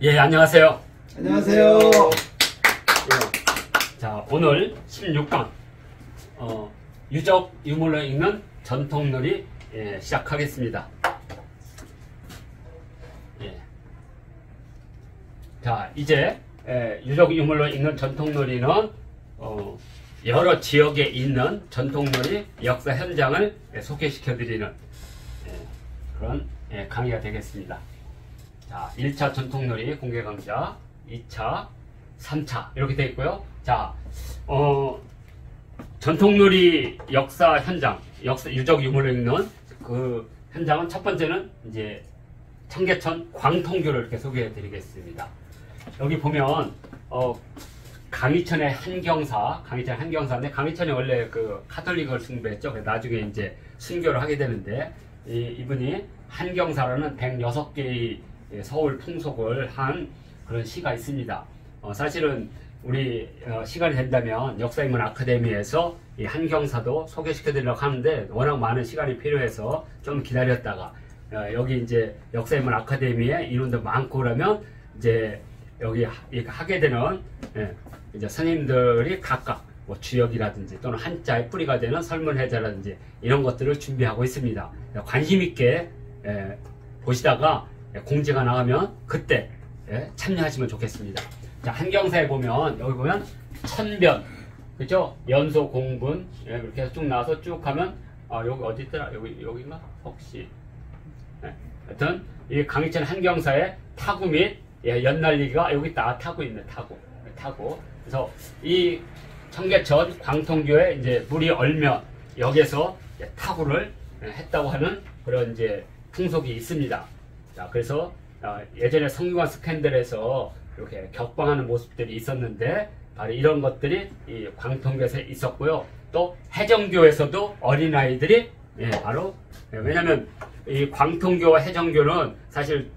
예, 안녕하세요. 안녕하세요. 예. 자, 오늘 16강 유적 유물로 읽는 전통놀이 시작하겠습니다. 예. 자, 이제 유적 유물로 읽는 전통놀이는 여러 지역에 있는 전통놀이 역사 현장을 소개시켜드리는 그런 강의가 되겠습니다. 자, 1차 전통놀이 공개 강좌, 2차, 3차 이렇게 되어 있고요. 자, 전통놀이 역사 현장, 유적 유물을 읽는 그 현장은 첫 번째는 이제 청계천 광통교를 이렇게 소개해 드리겠습니다. 여기 보면 강희천의 한경사인데, 강희천이 원래 그 카톨릭을 숭배했죠. 나중에 이제 순교를 하게 되는데, 이분이 한경사라는 106개의 서울 풍속을 한 그런 시가 있습니다. 사실은 우리 시간이 된다면 역사인문 아카데미에서 이 한경사도 소개시켜드리려고 하는데, 워낙 많은 시간이 필요해서 좀 기다렸다가 여기 이제 역사인문 아카데미에 인원도 많고 그러면 이제 여기 하게 되는 이제 선생님들이 각각 뭐 주역이라든지 또는 한자의 뿌리가 되는 설문해자라든지 이런 것들을 준비하고 있습니다. 관심 있게 보시다가 공지가 나가면 그때 참여하시면 좋겠습니다. 자, 한경사에 보면 여기 보면 천변, 그죠? 연소 공분 이렇게 해서 쭉 나와서 쭉 하면 여기 어디 있더라? 여기인가? 혹시 하여튼 이 강희천 한경사의 타구 및 연날리기가 여기 다 타고 있는 타고. 그래서 이 청계천 광통교에 이제 물이 얼면 여기에서 타구를 했다고 하는 그런 이제 풍속이 있습니다. 자, 그래서 예전에 성균관 스캔들에서 이렇게 격방하는 모습들이 있었는데 바로 이런 것들이 이 광통교에서 있었고요. 또 해정교에서도 어린아이들이 바로 왜냐면 이 광통교와 해정교는 사실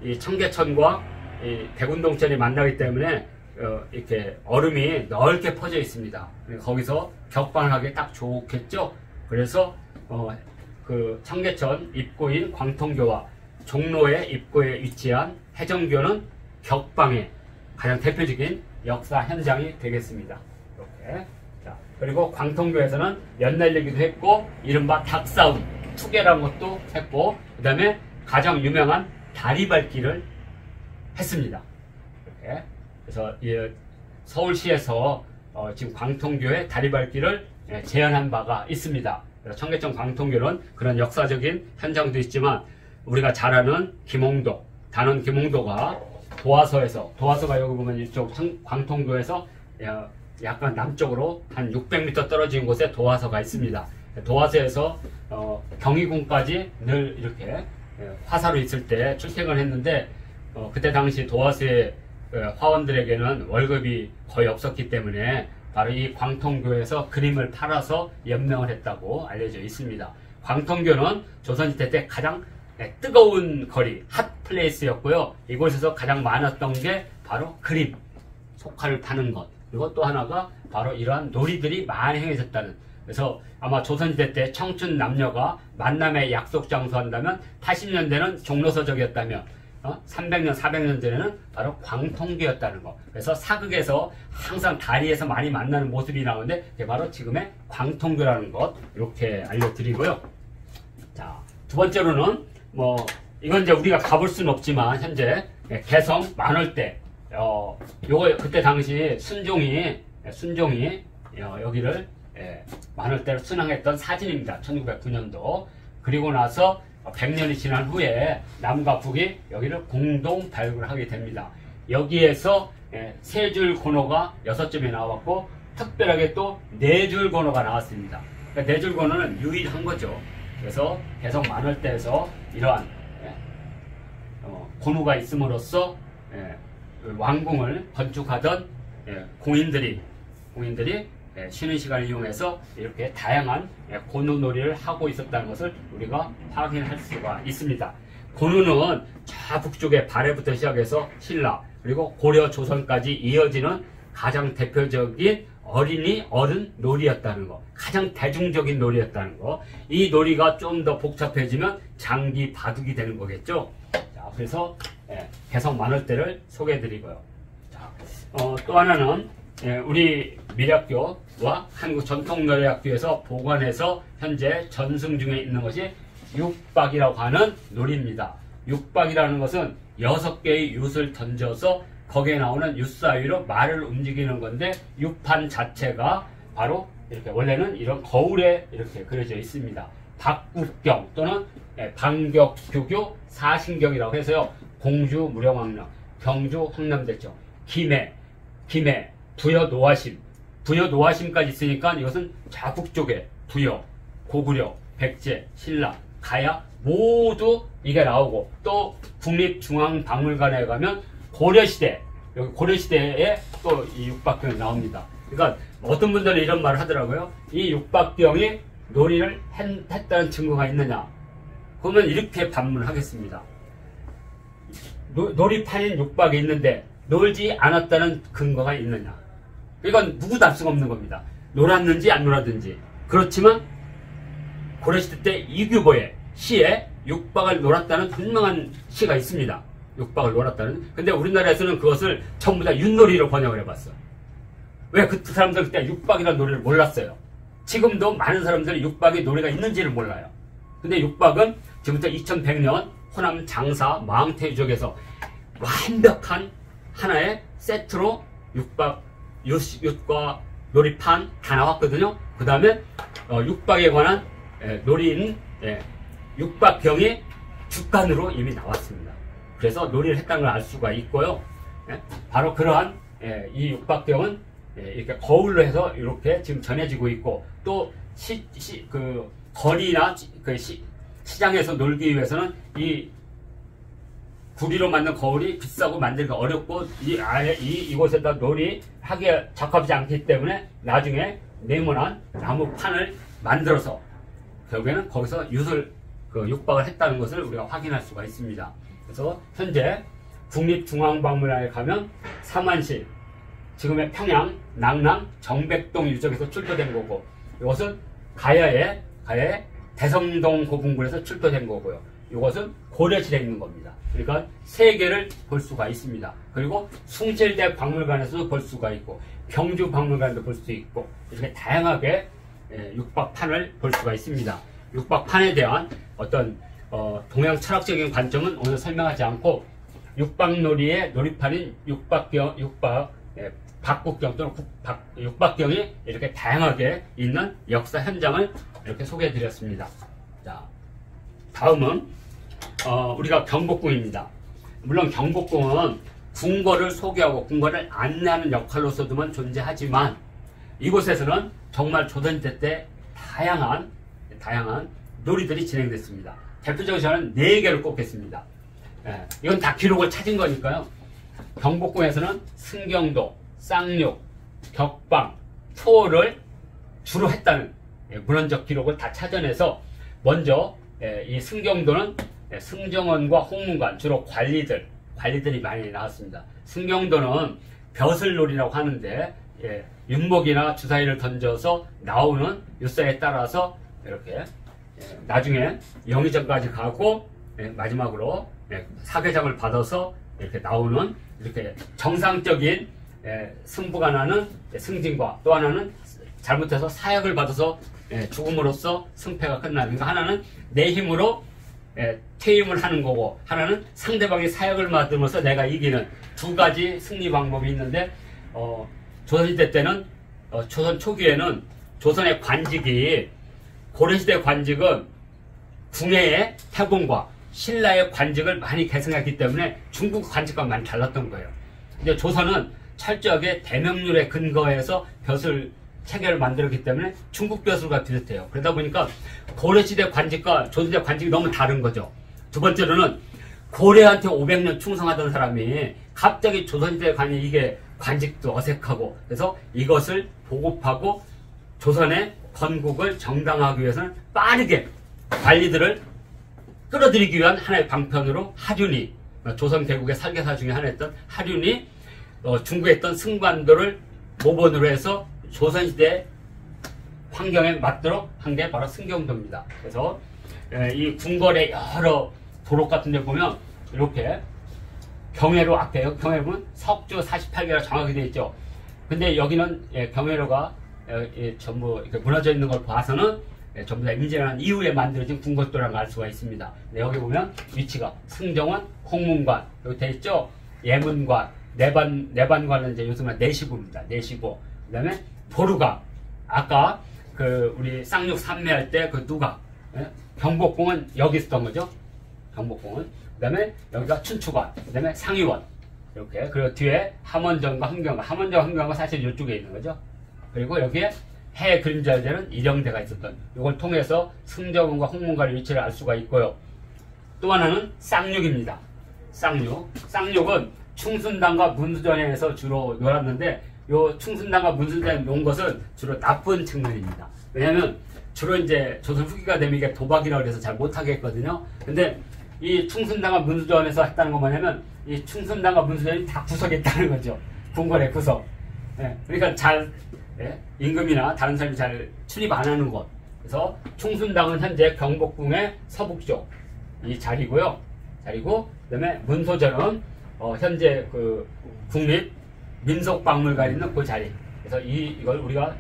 이 청계천과 이 대군동천이 만나기 때문에 이렇게 얼음이 넓게 퍼져 있습니다. 거기서 격방하기 딱 좋겠죠. 그래서 그 청계천 입구인 광통교와 종로의 입구에 위치한 해정교는 격방의 가장 대표적인 역사 현장이 되겠습니다. 이렇게. 자, 그리고 광통교에서는 연날리기도 했고 이른바 닭싸움, 투개라는 것도 했고 그 다음에 가장 유명한 다리밟기를 했습니다. 이렇게. 그래서 서울시에서 지금 광통교의 다리밟기를 제안한 바가 있습니다. 그래서 청계천 광통교는 그런 역사적인 현장도 있지만 우리가 잘 아는 김홍도, 단원 김홍도가 도화서가 여기 보면 이쪽 광통교에서 약간 남쪽으로 한 600m 떨어진 곳에 도화서가 있습니다. 도화서에서 경희궁까지 늘 이렇게 화사로 있을 때 출퇴근을 했는데 그때 당시 도화서의 화원들에게는 월급이 거의 없었기 때문에 바로 이 광통교에서 그림을 팔아서 연명을 했다고 알려져 있습니다. 광통교는 조선시대 때 가장 뜨거운 거리, 핫플레이스였고요. 이곳에서 가장 많았던 게 바로 그림, 속화를 파는 것. 그리고 또 하나가 바로 이러한 놀이들이 많이 행해졌다는. 그래서 아마 조선시대 때 청춘 남녀가 만남의 약속 장소 한다면 80년대는 종로서적이었다면 300년, 400년 전에는 바로 광통교였다는 거. 그래서 사극에서 항상 다리에서 많이 만나는 모습이 나오는데 그게 바로 지금의 광통교라는 것 이렇게 알려드리고요. 자, 두 번째로는 이건 이제 우리가 가볼 수는 없지만 현재 개성 만월대 요거 그때 당시 순종이 여기를 만월대로 순항했던 사진입니다. 1909년도. 그리고 나서 100년이 지난 후에 남과 북이 여기를 공동 발굴하게 됩니다. 여기에서 3줄 권호가 6점이 나왔고 특별하게 또 4줄 권호가 나왔습니다. 그러니까 4줄 권호는 유일한 거죠. 그래서 개성 만월대에서 이러한 권호가 있음으로써 왕궁을 건축하던 공인들이 쉬는 시간을 이용해서 이렇게 다양한 고누놀이를 하고 있었다는 것을 우리가 확인할 수가 있습니다. 고누는 저 북쪽의 발해부터 시작해서 신라 그리고 고려 조선까지 이어지는 가장 대표적인 어른 놀이였다는 거, 가장 대중적인 놀이였다는 거. 이 놀이가 좀 더 복잡해지면 장기 바둑이 되는 거겠죠. 자, 그래서 개성 많을 때를 소개해드리고요. 자, 또 하나는 우리 미래학교와 한국전통노래학교에서 보관해서 현재 전승 중에 있는 것이 육박이라고 하는 놀이입니다. 육박이라는 것은 6개의 윷을 던져서 거기에 나오는 윷 사이로 말을 움직이는 건데 육판 자체가 바로 이렇게 원래는 이런 거울에 이렇게 그려져 있습니다. 박국경 또는 방격규교 사신경이라고 해서요. 공주 무령왕릉, 경주 황남대청, 김해, 부여 노화심, 부여 노화심까지 있으니까 이것은 자국 쪽에 부여, 고구려, 백제, 신라, 가야 모두 이게 나오고 또 국립중앙박물관에 가면 고려시대, 여기 고려시대에 또 이 육박경이 나옵니다. 그러니까 어떤 분들은 이런 말을 하더라고요. 이 육박경이 놀이를 했다는 증거가 있느냐? 그러면 이렇게 반문하겠습니다. 놀이판인 육박이 있는데 놀지 않았다는 근거가 있느냐? 이건 누구도 알 수가 없는 겁니다. 놀았는지 안 놀았는지. 그렇지만 고려시대 때 이규보의 시에 육박을 놀았다는 분명한 시가 있습니다. 육박을 놀았다는. 근데 우리나라에서는 그것을 전부 다 윷놀이로 번역을 해봤어. 왜 그 사람들 그때 육박이라는 놀이를 몰랐어요. 지금도 많은 사람들이 육박의 놀이가 있는지를 몰라요. 근데 육박은 지금부터 2100년 호남 장사 망태유적에서 완벽한 하나의 세트로 육박, 윷과 놀이판 다 나왔거든요. 그 다음에 육박에 관한 놀이인 육박경이 주간으로 이미 나왔습니다. 그래서 놀이를 했다는 걸 알 수가 있고요. 바로 그러한 이 육박경은 이렇게 거울로 해서 이렇게 지금 전해지고 있고 또 그 거리나 그 시장에서 놀기 위해서는 이 구리로 만든 거울이 비싸고 만들기가 어렵고 이곳에다 놀이 하기에 적합하지 않기 때문에 나중에 네모난 나무판을 만들어서 결국에는 거기서 육박을 했다는 것을 우리가 확인할 수가 있습니다. 그래서 현재 국립중앙박물관에 가면 삼안시, 지금의 평양, 낙남, 정백동 유적에서 출토된 거고 이것은 가야의 대성동 고분군에서 출토된 거고요. 이것은 고려시대에 있는 겁니다. 그러니까 세 개를 볼 수가 있습니다. 그리고 숭실대 박물관에서도 볼 수가 있고 경주 박물관도 볼 수 있고 이렇게 다양하게 육박판을 볼 수가 있습니다. 육박판에 대한 어떤 동양 철학적인 관점은 오늘 설명하지 않고 육박놀이의 놀이판인 박국경 또는 육박경이 이렇게 다양하게 있는 역사 현장을 이렇게 소개해 드렸습니다. 자, 다음은 우리가 경복궁입니다. 물론 경복궁은 궁궐을 소개하고 궁궐을 안내하는 역할로서도만 존재하지만 이곳에서는 정말 조선시대 때 다양한 놀이들이 진행됐습니다. 대표적으로 저는 4개를 꼽겠습니다. 이건 다 기록을 찾은 거니까요. 경복궁에서는 승경도, 쌍욕, 격방, 초를 주로 했다는 문헌적 기록을 다 찾아내서 먼저 이 승경도는 승정원과 홍문관, 주로 관리들이 많이 나왔습니다. 승경도는 벼슬놀이라고 하는데 윤목이나 주사위를 던져서 나오는 윷사에 따라서 이렇게 나중에 영의정까지 가고 마지막으로 사계장을 받아서 이렇게 나오는 이렇게 정상적인 승부가 나는 승진과 또 하나는 잘못해서 사약을 받아서 죽음으로써 승패가 끝나는 거. 하나는 내 힘으로 퇴임을 하는 거고 하나는 상대방이 사약을 받으면서 내가 이기는 두 가지 승리 방법이 있는데 조선시대 때는 조선 초기에는 조선의 관직이 고려시대 관직은 궁예의 태공과 신라의 관직을 많이 계승했기 때문에 중국 관직과 많이 달랐던 거예요. 근데 조선은 철저하게 대명률에 근거해서 벼슬 체계를 만들었기 때문에 중국 벼슬과 비슷해요. 그러다 보니까 고려시대 관직과 조선시대 관직이 너무 다른 거죠. 두 번째로는 고려한테 500년 충성하던 사람이 갑자기 조선시대 관이 이게 관직도 어색하고 그래서 이것을 보급하고 조선의 건국을 정당화하기 위해서는 빠르게 관리들을 끌어들이기 위한 하나의 방편으로 하륜이 조선 개국의 설계사 중에 하나였던 하륜이 중국에 있던 승관도를 모본으로 해서 조선시대 환경에 맞도록 한 게 바로 승경도입니다. 그래서 이 궁궐의 여러 도록 같은 데 보면 이렇게 경회로 앞에요. 경회로는 석주 48개라 정확히 되어 있죠. 근데 여기는 경회로가 전부 이렇게 무너져 있는 걸 봐서는 전부 다 임진왜란 이후에 만들어진 궁궐도라는 걸 알 수가 있습니다. 여기 보면 위치가 승정원, 홍문관 여기 되어 있죠. 예문관, 내반관은 이제 요즘은 내시부입니다. 내시부. 그다음에 보루각. 아까 그 우리 쌍육 산매할 때 그 누각. 경복궁은 여기 있었던 거죠. 경복궁은. 그다음에 여기가 춘추관. 그다음에 상위원. 이렇게. 그리고 뒤에 함원정과 함경과. 함원정, 함경과 사실 이쪽에 있는 거죠. 그리고 여기에 해 그림자되는 일영대가 있었던. 이걸 통해서 승정원과 홍문관의 위치를 알 수가 있고요. 또 하나는 쌍육입니다. 쌍육. 쌍육은 충순당과 문수전에서 주로 놀았는데 요 충순당과 문수전에 논 것은 주로 나쁜 측면입니다. 왜냐하면 주로 이제 조선 후기가 되면 이게 도박이라고 해서 잘 못하게 했거든요. 근데 이 충순당과 문수전에서 했다는 건 뭐냐면 이 충순당과 문수전이 다 구석에 있다는 거죠. 궁궐의 구석. 그러니까 잘 임금이나 다른 사람이 잘 출입 안 하는 곳. 그래서 충순당은 현재 경복궁의 서북쪽 이 자리고요. 자리고 그다음에 문소전은 현재 그 국립 민속박물관 있는 그 자리. 그래서 이걸 우리가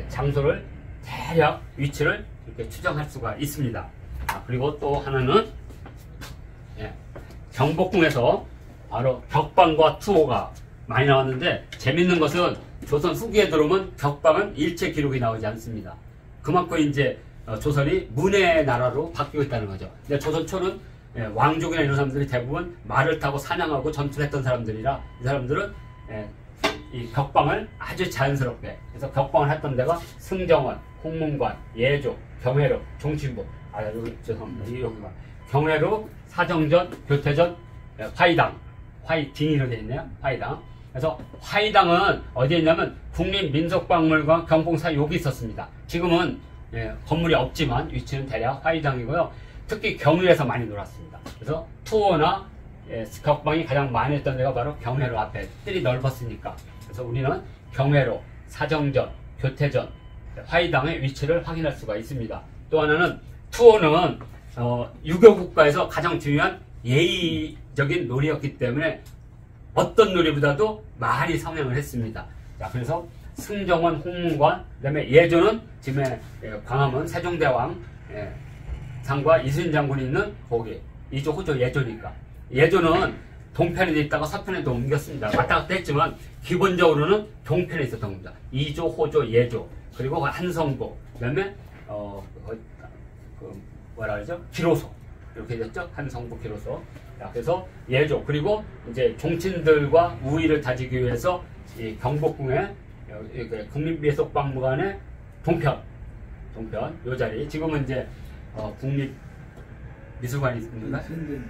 장소를 대략 위치를 이렇게 추정할 수가 있습니다. 그리고 또 하나는 경복궁에서 바로 격방과 투호가 많이 나왔는데 재밌는 것은 조선 후기에 들어오면 격방은 일체 기록이 나오지 않습니다. 그만큼 이제 조선이 문의 나라로 바뀌고 있다는 거죠. 근데 조선 초는 왕족이나 이런 사람들이 대부분 말을 타고 사냥하고 전투했던 사람들이라 이 사람들은 이 격방을 아주 자연스럽게 그래서 격방을 했던 데가 승정원, 홍문관, 예조, 경회로, 종친부 여기 죄송합니다. 여기가 경회로, 사정전, 교태전, 화의당 화의딩이로 되어 있네요. 화의당. 그래서 화의당은 어디에 있냐면 국립민속박물관 경복궁 사이 여기 있었습니다. 지금은 건물이 없지만 위치는 대략 화의당이고요. 특히 경유에서 많이 놀았습니다. 그래서 투어나 격방이 가장 많이 했던 데가 바로 경회로 앞에 뜰이 넓었으니까. 그래서 우리는 경회로, 사정전, 교태전, 화의당의 위치를 확인할 수가 있습니다. 또 하나는 투어는 유교 국가에서 가장 중요한 예의적인 놀이였기 때문에 어떤 놀이보다도 많이 성행을 했습니다. 자, 그래서 승정원, 홍문관, 그 다음에 예조는 지금의 광화문 세종대왕 상과 이순신 장군이 있는 거기 이조, 호조, 예조니까. 예조는 동편에 있다가 서편에도 옮겼습니다. 왔다 갔다 했지만 기본적으로는 동편에 있었던 겁니다. 이조, 호조, 예조, 그리고 한성부, 그 다음에 뭐라 그러죠? 기로소 이렇게 됐죠? 한성부, 기로소. 자, 그래서 예조 그리고 이제 종친들과 우위를 다지기 위해서 이 경복궁의 국립민속박물관의 동편 요 자리 지금은 이제 국립미술관이 있습니다.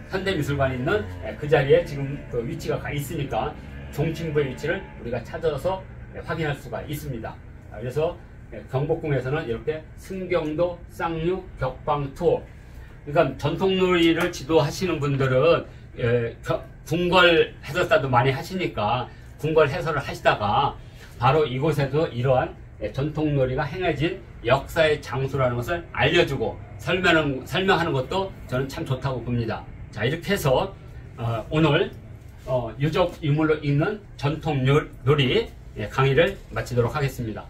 현대미술관이 있는 그 자리에 지금 그 위치가 가 있으니까 종친부의 위치를 우리가 찾아서 확인할 수가 있습니다. 그래서 경복궁에서는 이렇게 승경도, 쌍육, 격방, 투호 그러니까 전통놀이를 지도하시는 분들은 궁궐 해설사도 많이 하시니까 궁궐 해설을 하시다가 바로 이곳에도 이러한 전통놀이가 행해진 역사의 장소라는 것을 알려주고 설명하는 것도 저는 참 좋다고 봅니다. 자, 이렇게 해서 오늘 유적 유물로 있는 전통놀이 강의를 마치도록 하겠습니다.